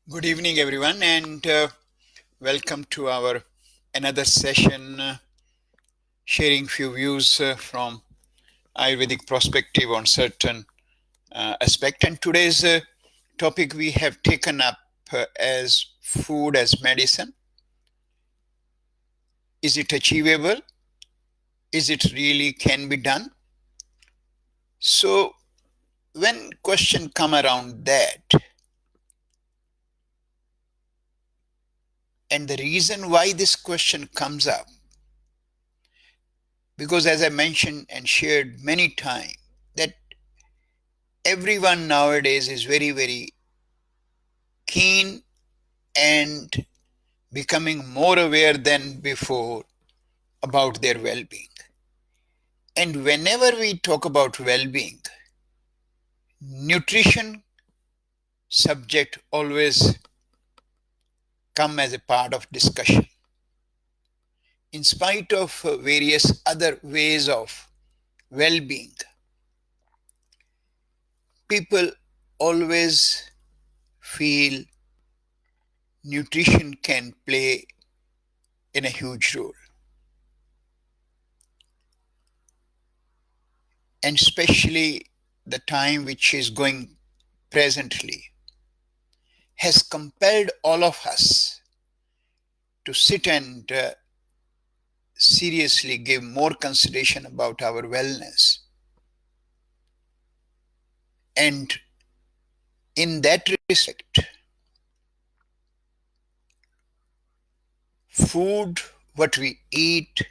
Good evening, everyone, and welcome to our another session, sharing few views from Ayurvedic perspective on certain aspect. And today's topic we have taken up as food as medicine. Is it achievable? Is it really can be done? So when question come around that, and the reason why this question comes up, because as I mentioned and shared many times, that everyone nowadays is very, very keen and becoming more aware than before about their well being. And whenever we talk about well being, nutrition subject always come as a part of discussion. In spite of various other ways of well being, people always feel nutrition can play in a huge role. And especially the time which is going presently has compelled all of us to sit and seriously give more consideration about our wellness. And in that respect, food, what we eat,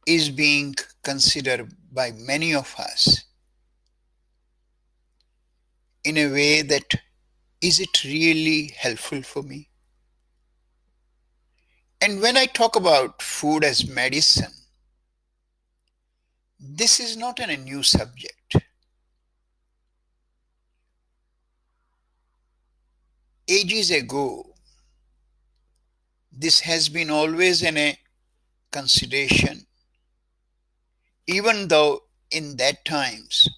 is being considered by many of us in a way that is it really helpful for me? And when I talk about food as medicine, this is not a new subject. Ages ago, this has been always in a consideration, even though in that times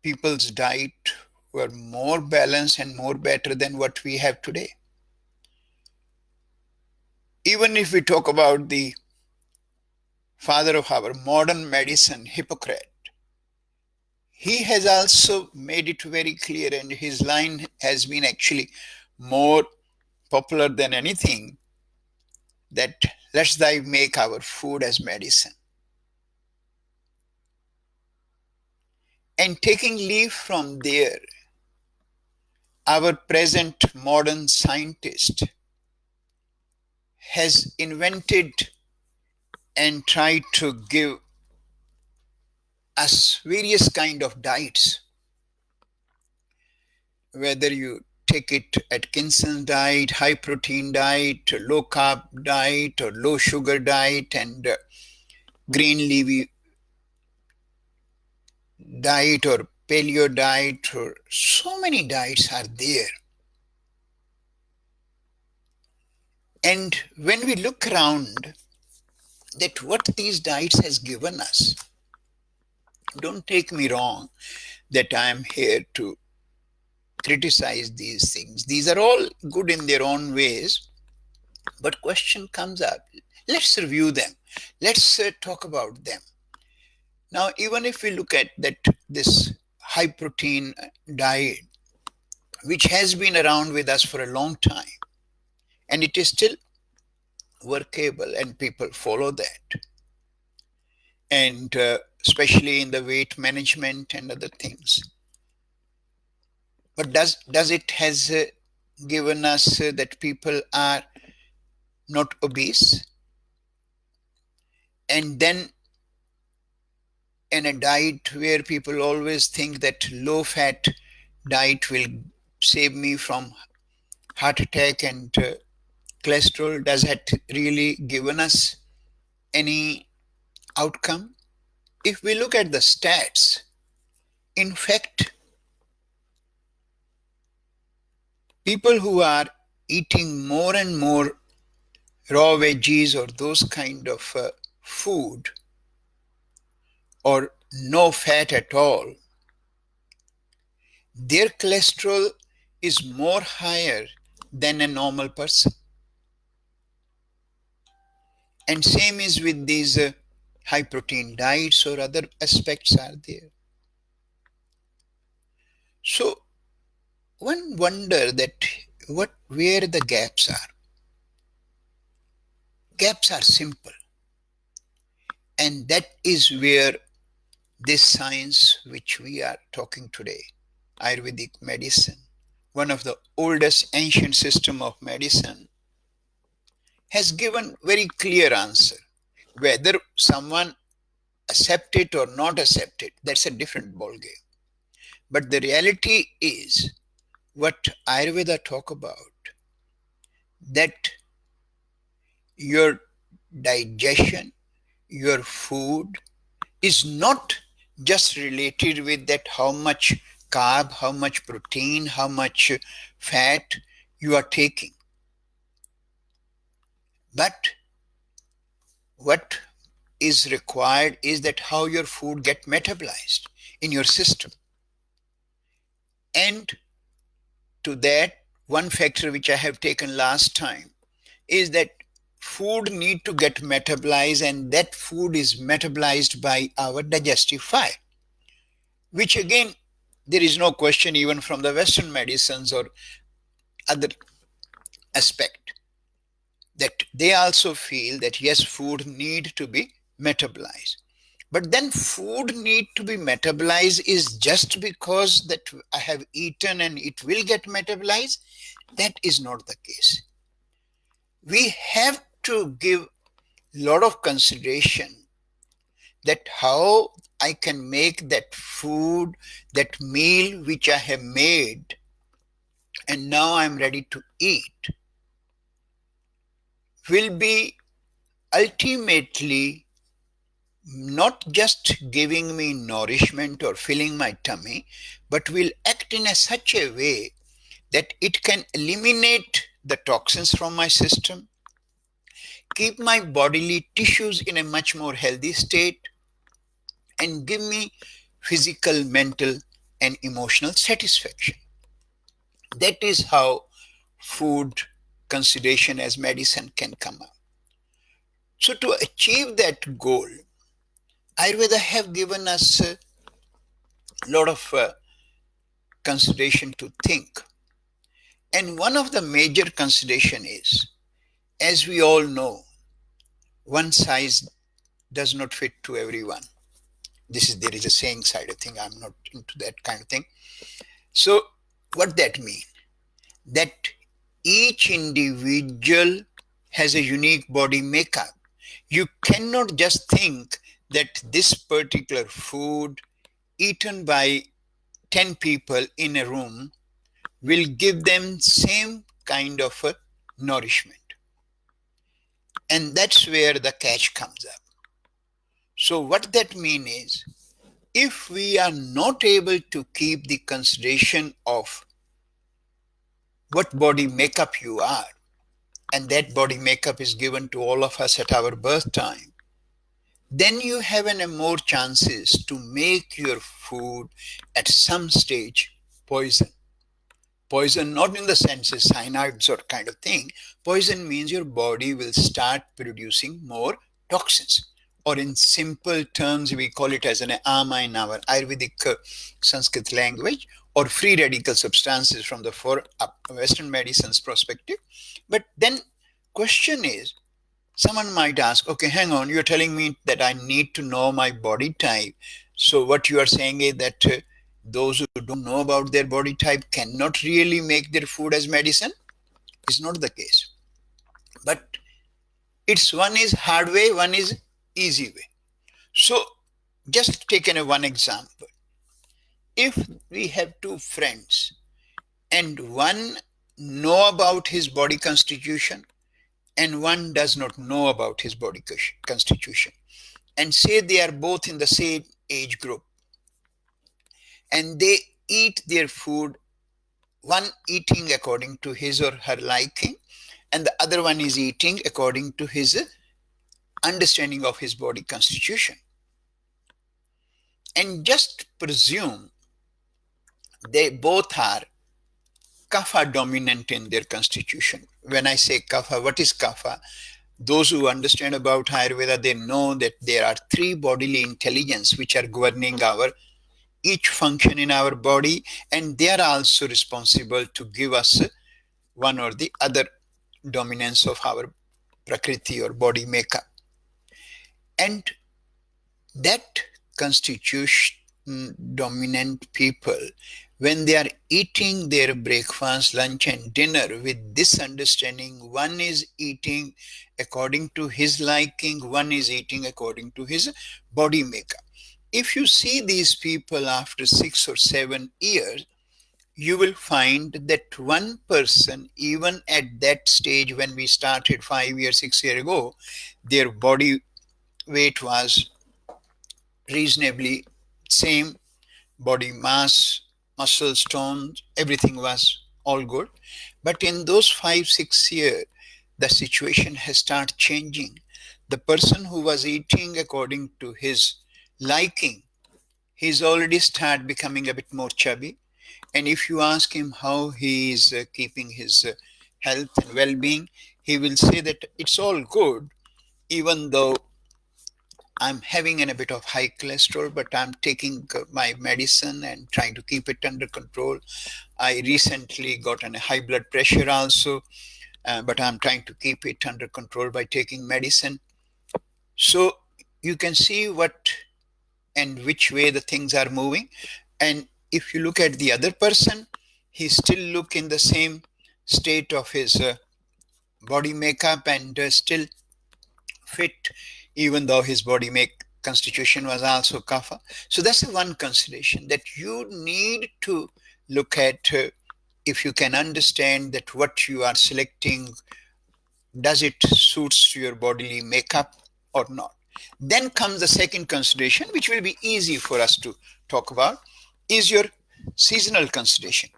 people's diet were more balanced and more better than what we have today. Even if we talk about the father of our modern medicine, Hippocrates, he has also made it very clear, and his line has been actually more popular than anything, that let's thy make our food as medicine. And taking leave from there, our present modern scientist has invented and tried to give us various kind of diets, whether you take it Atkinson diet, high protein diet, low carb diet, or low sugar diet, and green leafy diet, or paleo diet, or so many diets are there. And when we look around that what these diets has given us, don't take me wrong that I am here to criticize these things. These are all good in their own ways, but question comes up. Let's review them. Let's talk about them. Now, even if we look at that, this high protein diet, which has been around with us for a long time, and it is still workable, and people follow that, and especially in the weight management and other things. But does it has given us that people are not obese? And then in a diet where people always think that low fat diet will save me from heart attack and cholesterol, does that really given us any outcome? If we look at the stats, in fact, people who are eating more and more raw veggies or those kind of food, or no fat at all, their cholesterol is more higher than a normal person. And same is with these high protein diets or other aspects are there. So one wonder that where the gaps are. Gaps are simple, and that is where this science which we are talking today, Ayurvedic medicine, one of the oldest ancient system of medicine, has given very clear answer. Whether someone accept it or not accept it, that's a different ballgame. But the reality is what Ayurveda talk about, that your digestion, your food is not just related with that how much carb, how much protein, how much fat you are taking. But what is required is that how your food get metabolized in your system. And to that, one factor which I have taken last time is that food need to get metabolized, and that food is metabolized by our digestive file, which again, there is no question even from the Western medicines or other aspect that they also feel that yes, food need to be metabolized. But then food need to be metabolized is just because that I have eaten and it will get metabolized. That is not the case. We have to give lot of consideration that how I can make that food, that meal which I have made and now I'm ready to eat, will be ultimately not just giving me nourishment or filling my tummy, but will act in such a way that it can eliminate the toxins from my system, keep my bodily tissues in a much more healthy state, and give me physical, mental, and emotional satisfaction. That is how food consideration as medicine can come up. So to achieve that goal, Ayurveda have given us a lot of consideration to think. And one of the major consideration is, as we all know, one size does not fit to everyone. There is a saying side of thing. I'm not into that kind of thing. So what that mean? That each individual has a unique body makeup. You cannot just think that this particular food eaten by 10 people in a room will give them same kind of a nourishment. And that's where the catch comes up. So what that means is, if we are not able to keep the consideration of what body makeup you are, and that body makeup is given to all of us at our birth time, then you have a more chances to make your food at some stage poison. Poison not in the sense of cyanides or kind of thing. Poison means your body will start producing more toxins. Or in simple terms, we call it as an ama in our Ayurvedic Sanskrit language, or free radical substances from the Western medicine's perspective. But then question is, someone might ask, okay, hang on, you're telling me that I need to know my body type. So what you are saying is that those who don't know about their body type cannot really make their food as medicine? It's not the case. But it's one is hard way, one is easy way. So just taking one example. If we have two friends and one know about his body constitution and one does not know about his body constitution, and say they are both in the same age group and they eat their food, one eating according to his or her liking and the other one is eating according to his understanding of his body constitution, and just presume they both are kapha dominant in their constitution. When I say kapha, what is kapha? Those who understand about Ayurveda, they know that there are three bodily intelligence which are governing our each function in our body, and they are also responsible to give us one or the other dominance of our prakriti or body makeup. And that constitution dominant people, when they are eating their breakfast, lunch, and dinner with this understanding, one is eating according to his liking, one is eating according to his body makeup. If you see these people after 6 or 7 years, you will find that one person, even at that stage when we started 5 years, 6 years ago, their body weight was reasonably same, body mass, muscles, tones, everything was all good. But in those 5, 6 years, the situation has started changing. The person who was eating according to his liking, he's already started becoming a bit more chubby. And if you ask him how he is keeping his health and well-being, he will say that it's all good, even though I'm having a bit of high cholesterol, but I'm taking my medicine and trying to keep it under control. I recently got a high blood pressure also, but I'm trying to keep it under control by taking medicine. So you can see what and which way the things are moving. And if you look at the other person, he still look in the same state of his body makeup and still fit, even though his body make constitution was also kapha. So that's the one consideration that you need to look at. If you can understand that what you are selecting, does it suits to your bodily makeup or not? Then comes the second consideration, which will be easy for us to talk about, is your seasonal consideration.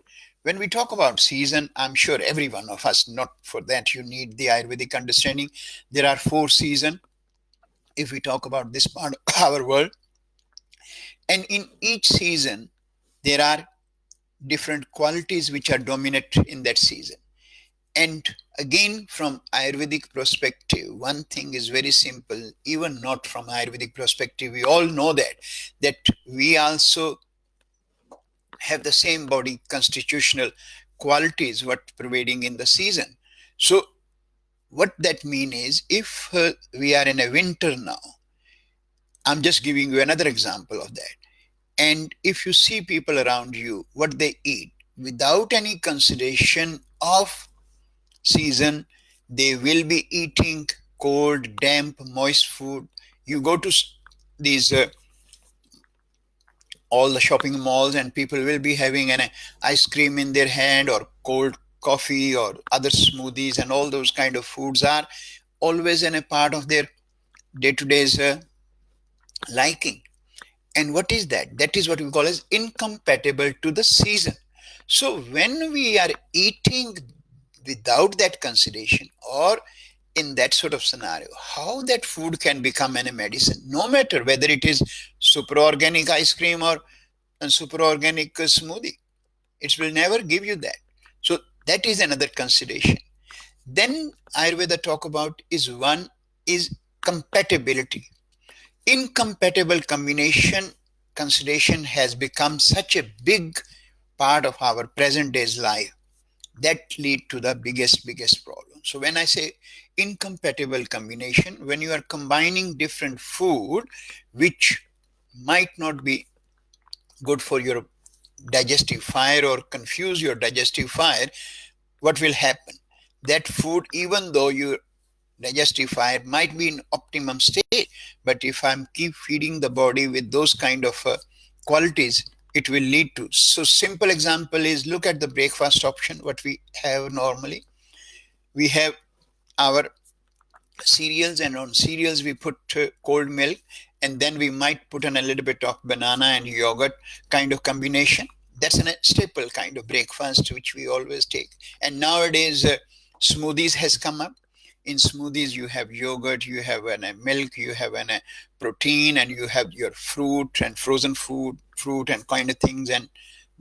When we talk about season, I'm sure every one of us, not for that you need the Ayurvedic understanding. There are 4 seasons if we talk about this part of our world. And in each season, there are different qualities which are dominant in that season. And again, from Ayurvedic perspective, one thing is very simple, even not from Ayurvedic perspective, we all know that we also have the same body constitutional qualities what prevailing in the season. So what that mean is, if we are in a winter now, I'm just giving you another example of that. And if you see people around you, what they eat, without any consideration of season, they will be eating cold, damp, moist food. You go to these all the shopping malls, and people will be having an ice cream in their hand, or cold coffee, or other smoothies, and all those kind of foods are always in a part of their day-to-day's liking. And what is that? That is what we call as incompatible to the season. So when we are eating without that consideration, or in that sort of scenario, how that food can become a medicine, no matter whether it is super organic ice cream or a super organic smoothie, it will never give you that. So that is another consideration. Then Ayurveda talk about is one is compatibility. Incompatible combination consideration has become such a big part of our present day's life that lead to the biggest problem. So when I say incompatible combination, when you are combining different food which might not be good for your digestive fire or confuse your digestive fire, what will happen? That food, even though your digestive fire might be in optimum state, but if I'm keep feeding the body with those kind of qualities, it will lead to. So simple example is, look at the breakfast option what we have normally. We have our cereals, and on cereals we put cold milk, and then we might put in a little bit of banana and yogurt kind of combination. That's a staple kind of breakfast which we always take. And nowadays smoothies has come up. In smoothies you have yogurt, you have milk, you have protein, and you have your fruit and frozen food fruit and kind of things, and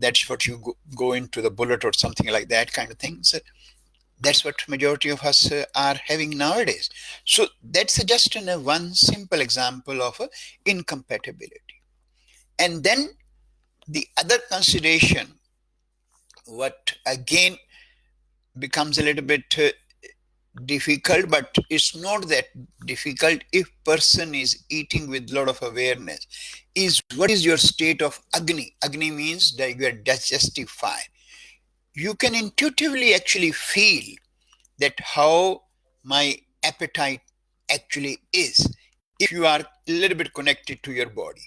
that's what you go into the bullet or something like that kind of thing. So that's what majority of us are having nowadays. So that's just one simple example of incompatibility. And then the other consideration, what again becomes a little bit difficult, but it's not that difficult if person is eating with a lot of awareness, is what is your state of agni means that you are digestive fire. You can intuitively actually feel that how my appetite actually is if you are a little bit connected to your body.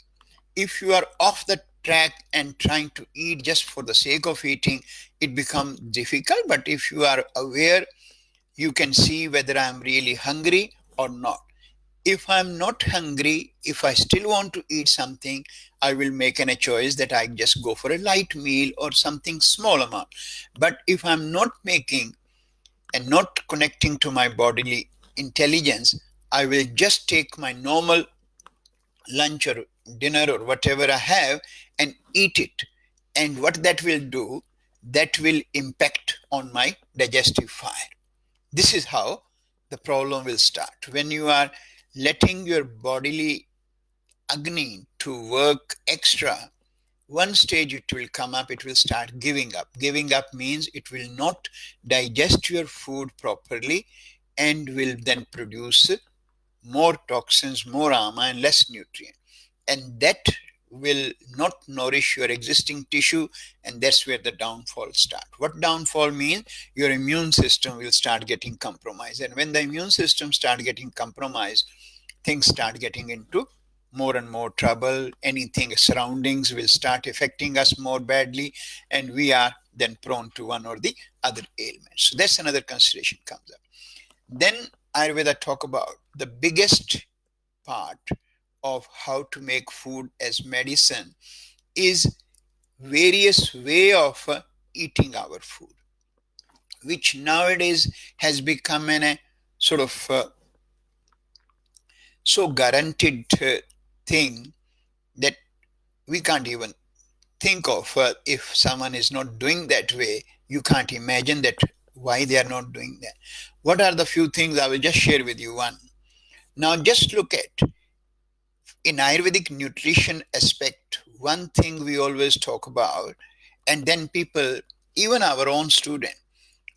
If you are off the track and trying to eat just for the sake of eating, it becomes difficult. But if you are aware, you can see whether I'm really hungry or not. If I'm not hungry, if I still want to eat something, I will make a choice that I just go for a light meal or something small amount. But if I'm not making and not connecting to my bodily intelligence, I will just take my normal lunch or dinner or whatever I have and eat it. And what that will do, that will impact on my digestive fire. This is how the problem will start. When you are letting your bodily agni to work extra, one stage it will come up, it will start giving up. Giving up means it will not digest your food properly and will then produce more toxins, more ama, and less nutrient. And that will not nourish your existing tissue, and that's where the downfall starts. What downfall means? Your immune system will start getting compromised, and when the immune system start getting compromised, things start getting into more and more trouble. Anything surroundings will start affecting us more badly, and we are then prone to one or the other ailments. So that's another consideration comes up. Then Ayurveda talk about the biggest part of how to make food as medicine is various way of eating our food, which nowadays has become a sort of so guaranteed thing that we can't even think of. If someone is not doing that way, you can't imagine that why they are not doing that. What are the few things I will just share with you? One, now just look at in Ayurvedic nutrition aspect, one thing we always talk about, and then people, even our own student,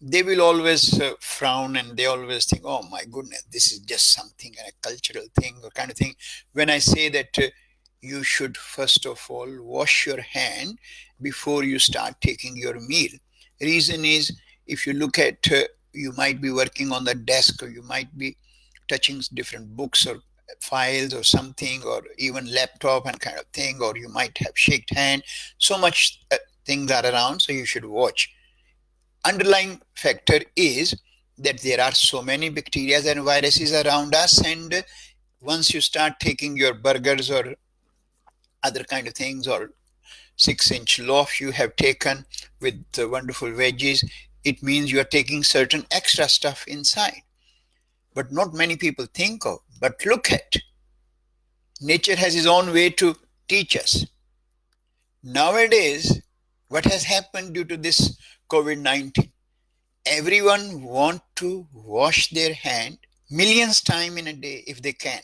they will always frown and they always think, oh my goodness, this is just something, a cultural thing or kind of thing. When I say that you should first of all wash your hand before you start taking your meal. Reason is, if you look at, you might be working on the desk or you might be touching different books or files or something, or even laptop and kind of thing, or you might have shaked hand. So much things are around, so you should watch. Underlying factor is that there are so many bacteria and viruses around us, and once you start taking your burgers or other kind of things, or 6-inch loaf you have taken with the wonderful veggies, it means you are taking certain extra stuff inside. But not many people think of. But look at, nature has its own way to teach us. Nowadays, what has happened due to this COVID-19? Everyone want to wash their hand millions time in a day if they can.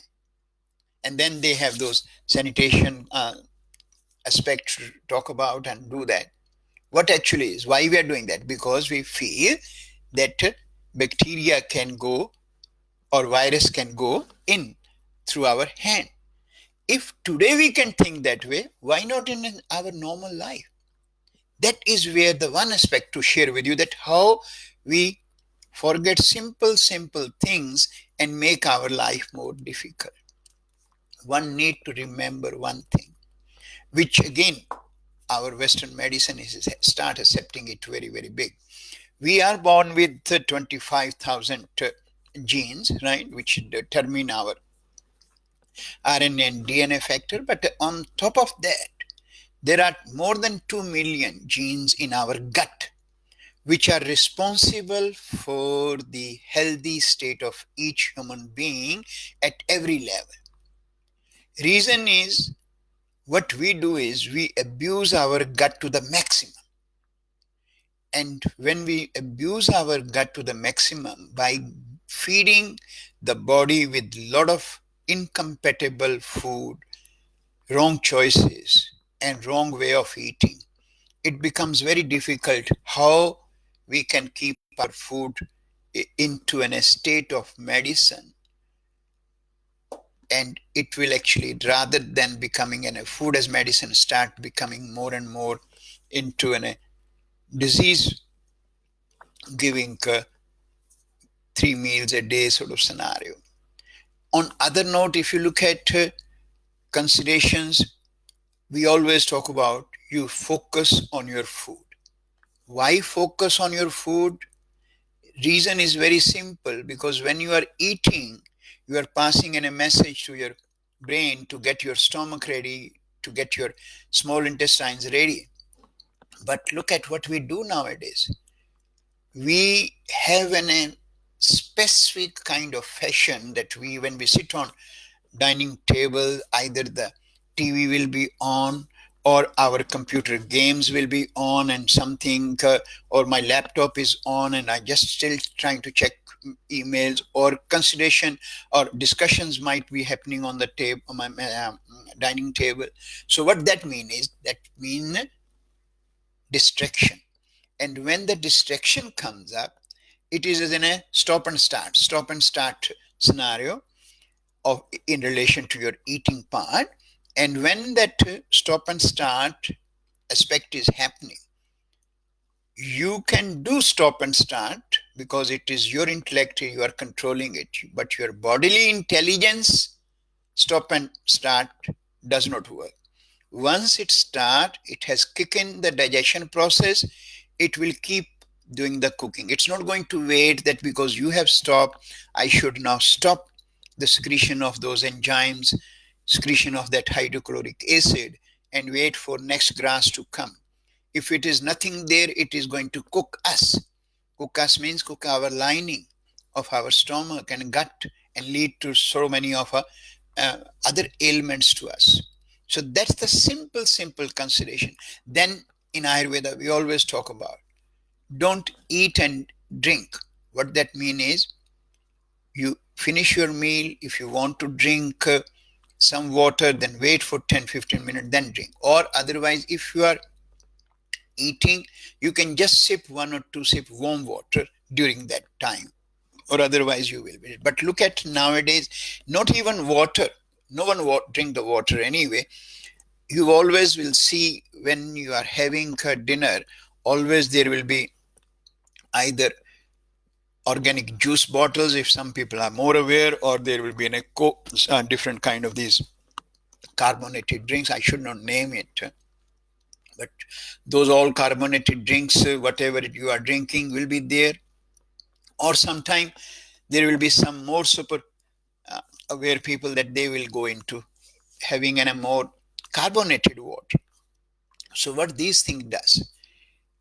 And then they have those sanitation aspects to talk about and do that. What actually is, why we are doing that? Because we feel that bacteria can go or virus can go in through our hand. If today we can think that way, why not in our normal life? That is where the one aspect to share with you, that how we forget simple things and make our life more difficult. One need to remember one thing, which again our Western medicine is start accepting it very big. We are born with 25,000 genes, right, which determine our RNA and DNA factor. But on top of that, there are more than 2 million genes in our gut, which are responsible for the healthy state of each human being at every level. Reason is, what we do is we abuse our gut to the maximum. And when we abuse our gut to the maximum by feeding the body with a lot of incompatible food, wrong choices, and wrong way of eating, it becomes very difficult how we can keep our food into a state of medicine, and it will actually, rather than becoming a food as medicine, start becoming more and more into a disease giving 3 meals a day sort of scenario. On other note, if you look at considerations, we always talk about you focus on your food. Why focus on your food? Reason is very simple, because when you are eating, you are passing in a message to your brain to get your stomach ready, to get your small intestines ready. But look at what we do nowadays. We have a specific kind of fashion that when we sit on dining table, either the TV will be on or our computer games will be on, and something or my laptop is on and I just still trying to check emails, or consideration or discussions might be happening on the table, on my dining table. So what that mean is, that mean distraction. And when the distraction comes up, it is in a stop and start scenario of in relation to your eating part. And when that stop and start aspect is happening, you can do stop and start because it is your intellect, you are controlling it, but your bodily intelligence, stop and start does not work. Once it start, it has kicked in the digestion process, it will keep doing the cooking. It's not going to wait that because you have stopped, I should now stop the secretion of those enzymes, secretion of that hydrochloric acid, and wait for next grass to come. If it is nothing there, it is going to cook us. Cook us means cook our lining of our stomach and gut, and lead to so many of our other ailments to us. So that's the simple consideration. Then in Ayurveda, we always talk about don't eat and drink. What that means is, you finish your meal. If you want to drink some water, then wait for 10-15 minutes, then drink. Or otherwise, if you are eating, you can just sip 1 or 2 sips warm water during that time, or otherwise you will be. But look at nowadays, not even water. No one drink the water anyway. You always will see when you are having a dinner, always there will be either organic juice bottles, if some people are more aware, or there will be a different kind of these carbonated drinks. I should not name it, but those all carbonated drinks, whatever you are drinking will be there. Or sometime there will be some more super aware people that they will go into having a more carbonated water. So what these things does,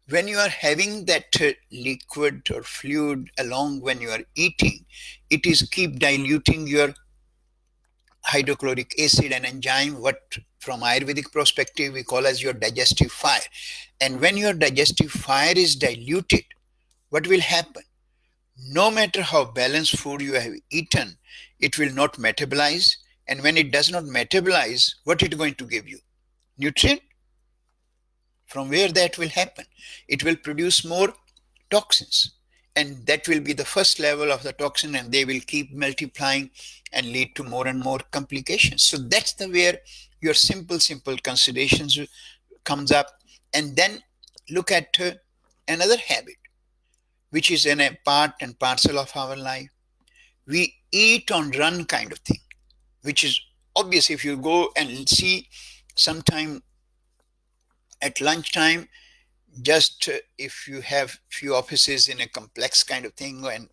when you are having that liquid or fluid along when you are eating, it is keep diluting your hydrochloric acid and enzyme, what from Ayurvedic perspective we call as your digestive fire. And when your digestive fire is diluted, what will happen? No matter how balanced food you have eaten, it will not metabolize. And when it does not metabolize, what it is going to give you? Nutrient. From where that will happen? It will produce more toxins. And that will be the first level of the toxin, and they will keep multiplying and lead to more and more complications. So that's the where your simple considerations comes up. And then look at another habit, which is in a part and parcel of our life. We eat on run kind of thing, which is obvious. If you go and see sometime at lunchtime, just if you have few offices in a complex kind of thing, and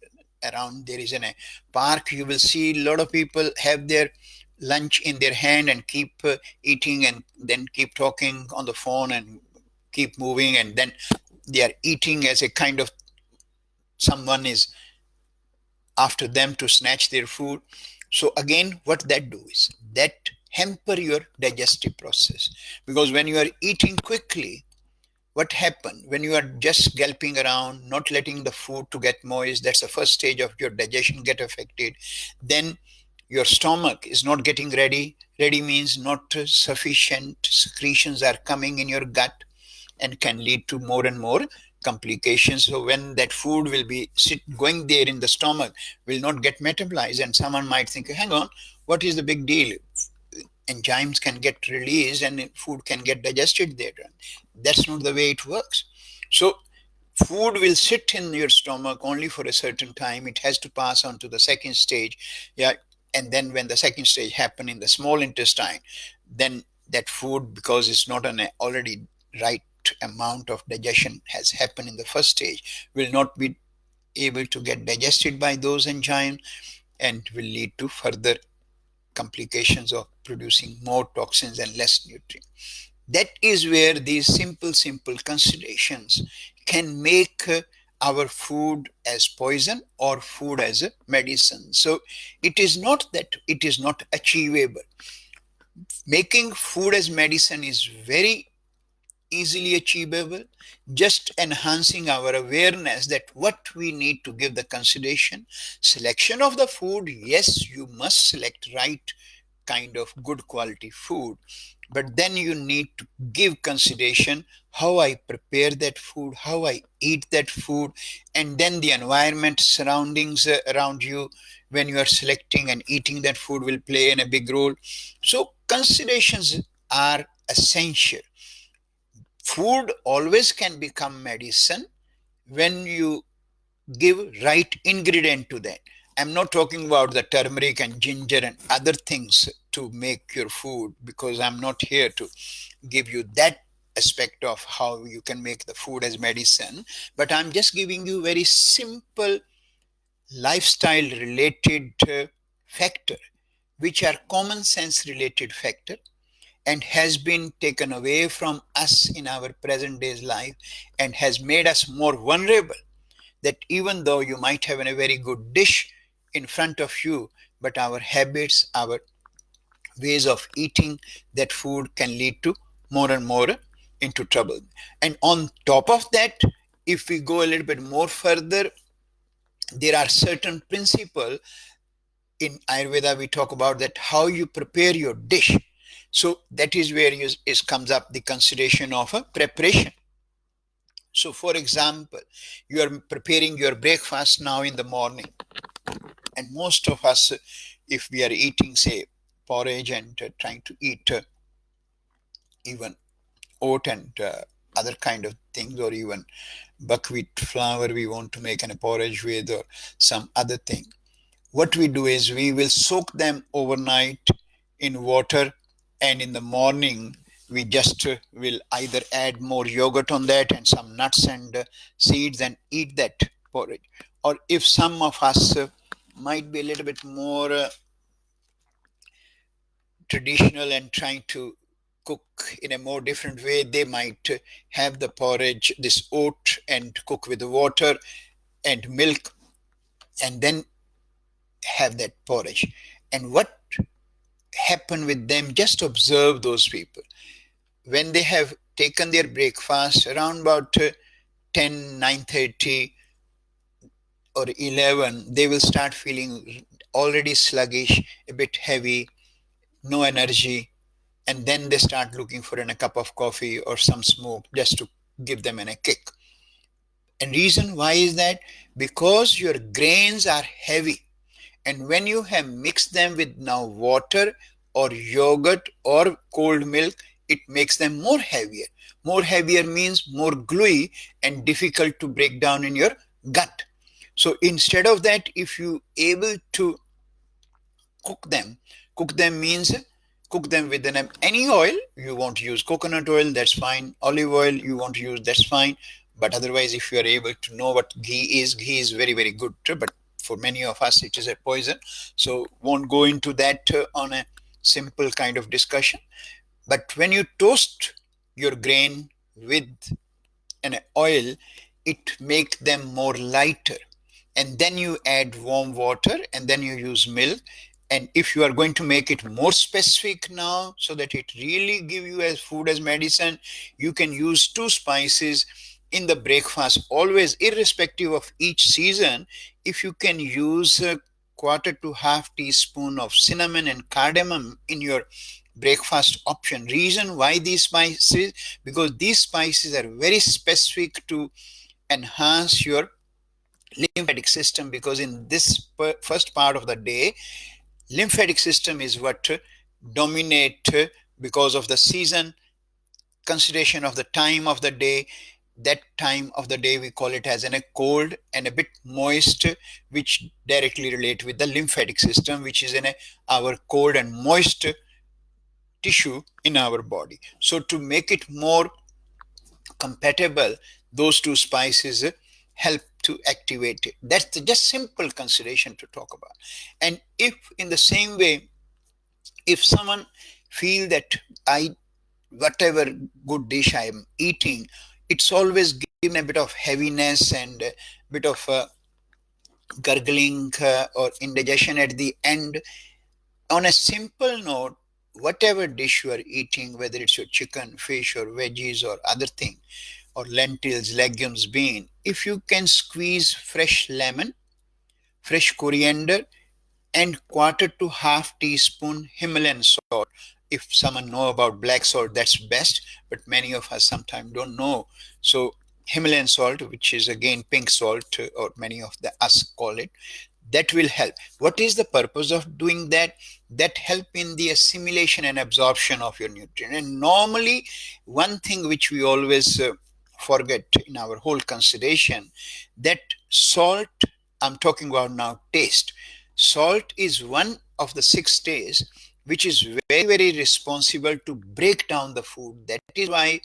around there is in a park, you will see a lot of people have their lunch in their hand and keep eating, and then keep talking on the phone and keep moving, and then they are eating as a kind of someone is after them to snatch their food. So again, what that do is that hamper your digestive process. Because when you are eating quickly, what happens when you are just gulping around, not letting the food to get moist? That's the first stage of your digestion get affected. Then your stomach is not getting ready. Ready means not sufficient secretions are coming in your gut and can lead to more and more complications. So when that food will be going there in the stomach, will not get metabolized, and someone might think, hang on, what is the big deal? Enzymes can get released and food can get digested there. That's not the way it works. So food will sit in your stomach only for a certain time. It has to pass on to the second stage. Yeah. And then when the second stage happen in the small intestine, then that food, because it's not an already right amount of digestion has happened in the first stage, will not be able to get digested by those enzymes and will lead to further complications of producing more toxins and less nutrients. That is where these simple considerations can make our food as poison or food as a medicine. So it is not that it is not achievable. Making food as medicine is very easily achievable, just enhancing our awareness that what we need to give the consideration. Selection of the food, yes, you must select right kind of good quality food, but then you need to give consideration how I prepare that food, how I eat that food, and then the environment surroundings around you when you are selecting and eating that food will play in a big role. So considerations are essential. Food always can become medicine when you give right ingredient to that. I'm not talking about the turmeric and ginger and other things to make your food, because I'm not here to give you that aspect of how you can make the food as medicine, but I'm just giving you very simple lifestyle related factor, which are common sense related factor, and has been taken away from us in our present day's life and has made us more vulnerable. That even though you might have a very good dish in front of you, but our habits, our ways of eating that food can lead to more and more into trouble. And on top of that, if we go a little bit more further, there are certain principles in Ayurveda. We talk about that how you prepare your dish. So that is where is comes up the consideration of a preparation. So for example, you are preparing your breakfast now in the morning, and most of us, if we are eating, say, porridge and trying to eat even oat and other kind of things, or even buckwheat flour we want to make a porridge with, or some other thing, what we do is we will soak them overnight in water, and in the morning we just will either add more yogurt on that and some nuts and seeds and eat that porridge. Or if some of us might be a little bit more traditional and trying to cook in a more different way, they might have the porridge, this oat, and cook with the water and milk, and then have that porridge. And what happen with them, just observe those people when they have taken their breakfast around about 10, 9:30 or 11, they will start feeling already sluggish, a bit heavy, no energy, and then they start looking for a cup of coffee or some smoke just to give them a kick. And reason why is that? Because your grains are heavy, and when you have mixed them with now water or yogurt or cold milk, it makes them more heavier. More heavier means more gluey and difficult to break down in your gut. So instead of that, if you able to cook them, cook them means cook them with any oil. You want to use coconut oil, that's fine. Olive oil you want to use, that's fine. But otherwise, if you are able to know what ghee is very, very good, but for many of us it is a poison, so won't go into that on a simple kind of discussion. But when you toast your grain with an oil, it make them more lighter, and then you add warm water and then you use milk. And if you are going to make it more specific now so that it really give you as food as medicine, you can use two spices in the breakfast always, irrespective of each season. If you can use a quarter to half teaspoon of cinnamon and cardamom in your breakfast option. Reason why these spices, because these spices are very specific to enhance your lymphatic system, because in this first part of the day, lymphatic system is what dominate because of the season, consideration of the time of the day. That time of the day we call it as a cold and a bit moist, which directly relate with the lymphatic system, which is in our cold and moist tissue in our body. So to make it more compatible, those two spices help to activate it. That's just simple consideration to talk about. And if in the same way, if someone feel that I whatever good dish I am eating, it's always given a bit of heaviness and a bit of gurgling or indigestion at the end. On a simple note, whatever dish you are eating, whether it's your chicken, fish, or veggies, or other thing, or lentils, legumes, bean, if you can squeeze fresh lemon, fresh coriander, and quarter to half teaspoon Himalayan salt. If someone know about black salt, that's best, but many of us sometimes don't know. So Himalayan salt, which is again pink salt, or many of the us call it, that will help. What is the purpose of doing that? That help in the assimilation and absorption of your nutrient. And normally, one thing which we always forget in our whole consideration, that salt, I'm talking about now taste. Salt is one of the six tastes which is very, very responsible to break down the food. That is why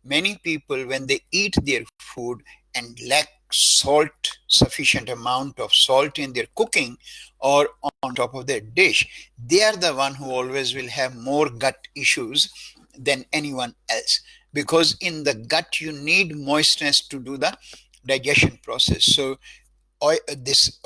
many people, when they eat their food and lack salt, sufficient amount of salt in their cooking or on top of their dish, they are the one who always will have more gut issues than anyone else, because in the gut you need moistness to do the digestion process. So this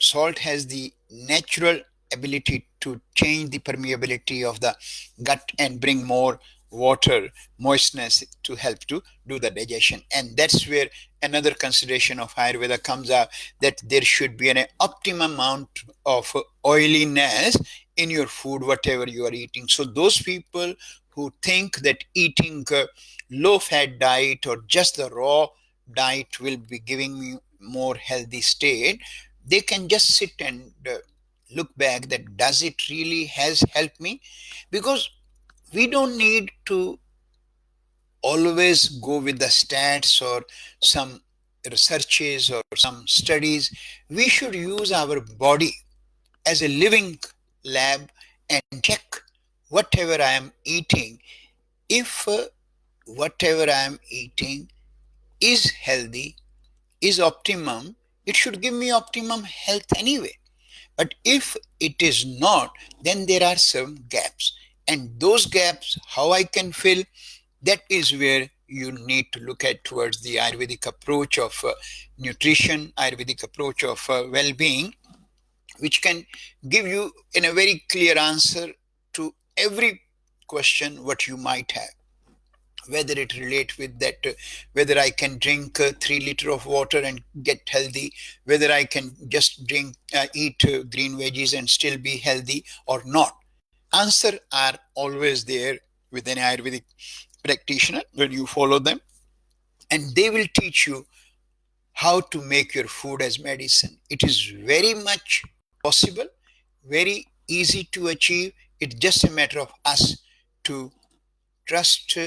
salt has the natural ability to change the permeability of the gut and bring more water, moistness to help to do the digestion. And that's where another consideration of Ayurveda comes up, that there should be an optimum amount of oiliness in your food, whatever you are eating. So those people who think that eating a low fat diet or just the raw diet will be giving me more healthy state, they can just sit and look back that does it really has helped me. Because we don't need to always go with the stats or some researches or some studies. We should use our body as a living lab and check whatever I am eating. If whatever I am eating is healthy, is optimum, it should give me optimum health anyway. But if it is not, then there are some gaps. And those gaps, how I can fill, that is where you need to look at towards the Ayurvedic approach of nutrition, Ayurvedic approach of well-being, which can give you in a very clear answer to every question what you might have, whether it relate with that, whether I can drink 3 liters of water and get healthy, whether I can just eat green veggies and still be healthy or not. Answer are always there with an Ayurvedic practitioner when you follow them, and they will teach you how to make your food as medicine. It is very much possible, very easy to achieve. It's just a matter of us to trust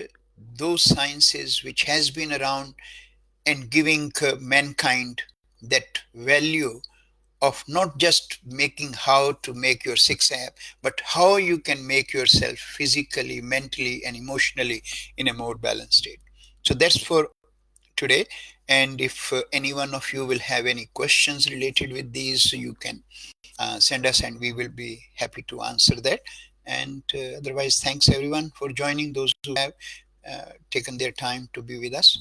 those sciences which has been around and giving mankind that value of not just making how to make your six app, but how you can make yourself physically, mentally, and emotionally in a more balanced state. So that's for today. And if any one of you will have any questions related with these, you can send us and we will be happy to answer that. And otherwise, thanks everyone for joining, those who have taken their time to be with us.